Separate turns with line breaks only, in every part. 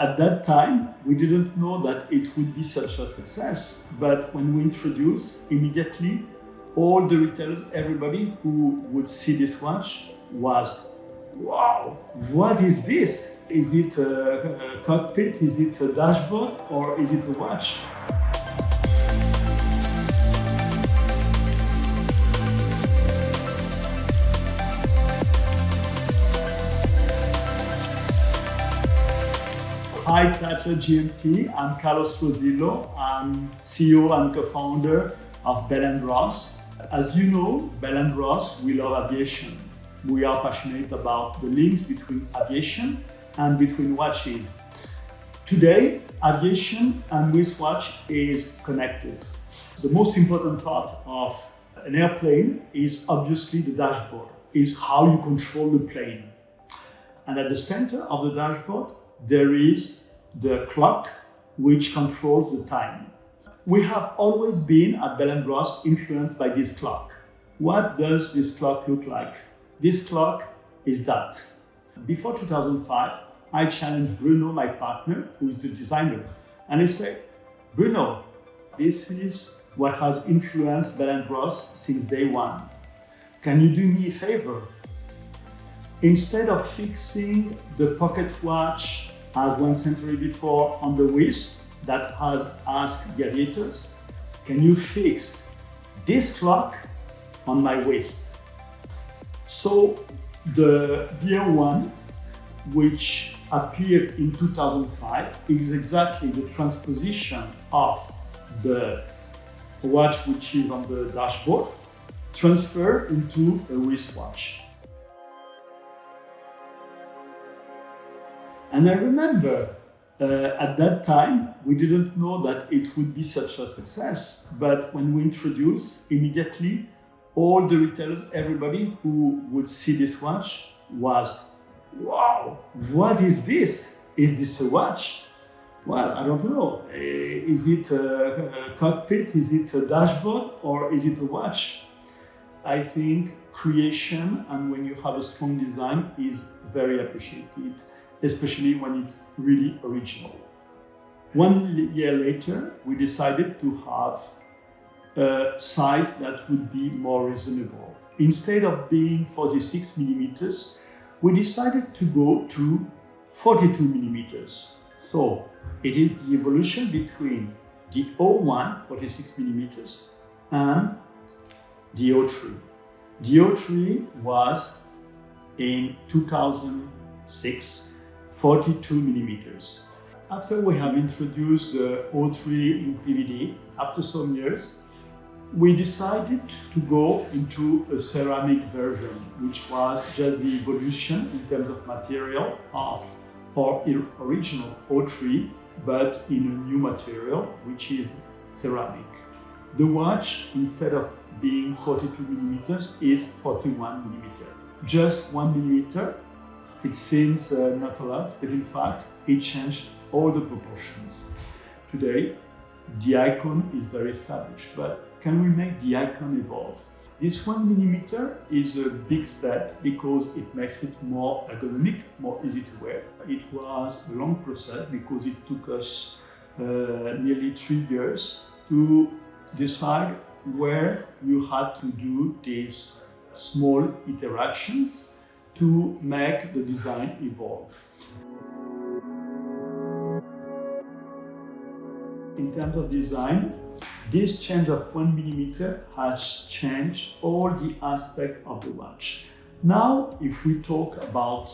At that time, we didn't know that it would be such a success. But when we introduced, immediately, all the retailers, everybody who would see this watch was, wow, what is this? Is it a cockpit? Is it a dashboard? Or is it a watch? Hi, Tatler GMT. I'm Carlos Rosillo. I'm CEO and co-founder of Bell & Ross. As you know, Bell & Ross, we love aviation. We are passionate about the links between aviation and between watches. Today, aviation and wristwatch is connected. The most important part of an airplane is obviously the dashboard, is how you control the plane. And at the center of the dashboard, there is the clock which controls the time. We have always been at Bell & Ross influenced by this clock. What does this clock look like? This clock is that. Before 2005, I challenged Bruno, my partner, who is the designer, and I said, Bruno, this is what has influenced Bell & Ross since day one. Can you do me a favor? Instead of fixing the pocket watch as 1 century before on the wrist that has asked the aviators, can you fix this clock on my wrist? So the BR1, which appeared in 2005, is exactly the transposition of the watch which is on the dashboard, transferred into a wristwatch. And I remember at that time, we didn't know that it would be such a success. But when we introduced, immediately, all the retailers, everybody who would see this watch was, wow, what is this? Is this a watch? Well, I don't know. Is it a cockpit? Is it a dashboard? Or is it a watch? I think creation and when you have a strong design is very appreciated, especially when it's really original. 1 year later, we decided to have a size that would be more reasonable. Instead of being 46 millimeters, we decided to go to 42 millimeters. So it is the evolution between the 01, 46 millimeters, and the 03. The 03 was in 2006, 42 millimeters. After we have introduced the 03 in PVD, after some years, we decided to go into a ceramic version, which was just the evolution in terms of material of our original 03, but in a new material, which is ceramic. The watch, instead of being 42 millimeters, is 41 millimeter. Just 1 millimeter. It seems not a lot, but in fact, it changed all the proportions. Today, the icon is very established, but can we make the icon evolve? This 1 millimeter is a big step because it makes it more ergonomic, more easy to wear. It was a long process because it took us nearly 3 years to decide where you had to do these small iterations to make the design evolve. In terms of design, this change of 1 millimeter has changed all the aspects of the watch. Now, if we talk about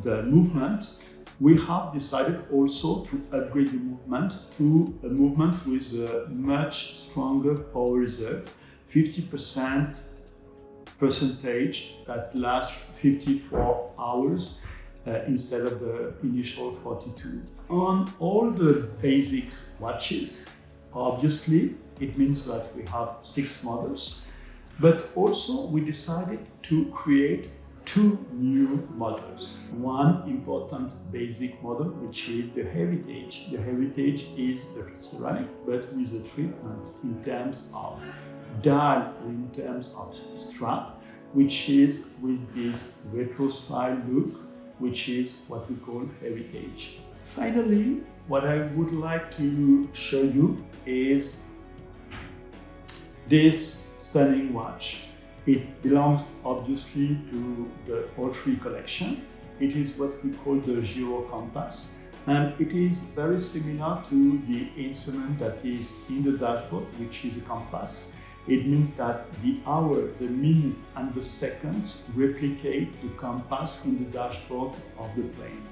the movement, we have decided also to upgrade the movement to a movement with a much stronger power reserve, 50% percentage that lasts 54 hours instead of the initial 42. On all the basic watches, obviously, it means that we have 6 models, but also we decided to create 2 new models. One important basic model, which is the Heritage. The Heritage is the ceramic, but with a treatment in terms of dial, in terms of strap, which is with this retro style look, which is what we call Heritage. Finally, what I would like to show you is this stunning watch. It belongs obviously to the O3 collection. It is what we call the Gyro Compass, and it is very similar to the instrument that is in the dashboard, which is a compass. It means that the hour, the minute, and the seconds replicate the compass in the dashboard of the plane.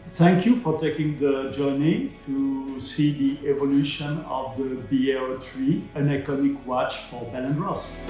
Thank you for taking the journey to see the evolution of the BA03, an iconic watch for Bell & Ross.